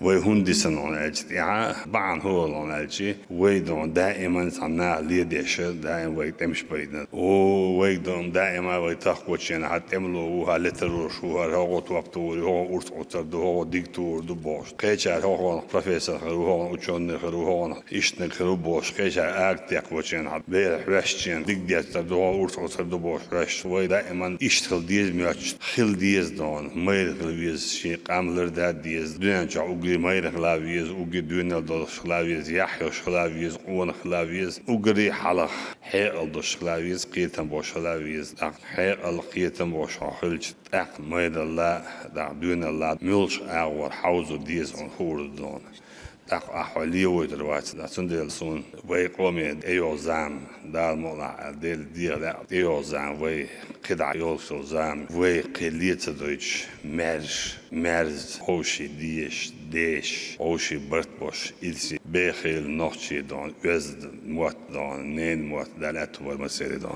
وهندسن عن الجتيعة بعن هو عن الجي ويدون دائما صنع ليدش دائما ويتمش بيدنا ويدون دائما ويتخوت شين حتى يملوا هالتروش وهو توقتور هو أرتقطر هو دكتور دبوش قيشار هو بروفيسور هو أشون هو إشتنك هو بوش قيشار أكتيك وشين حتى بيرح رشين دكتور هو أرتقطر دبوش رش ودائما إشتغل ديز مياتش خل ديز دون مير خلويز شيء قاملر داد ديز دون جا أوجي مير خلاويز أوجي دون دول خلاويز يحيى خلاويز قون خلاويز أوجري حلق حيل دوش خلاويز قيتم بوش خلاويز حيل قيتم بوش حلج مير الله دون الله ملش أول حوزو ديز عن خور دون أحوالي ويدروات دا سندل سون ويقومي أيو زام دال مولا ديل ديال أيو زام وي قدع يوصل زام وي قليت دويتش مرز هوشي ديش هوشي برتبوش إلسي بخيل نوشي دون وزد موت دون نين موت دالات والمسيري دون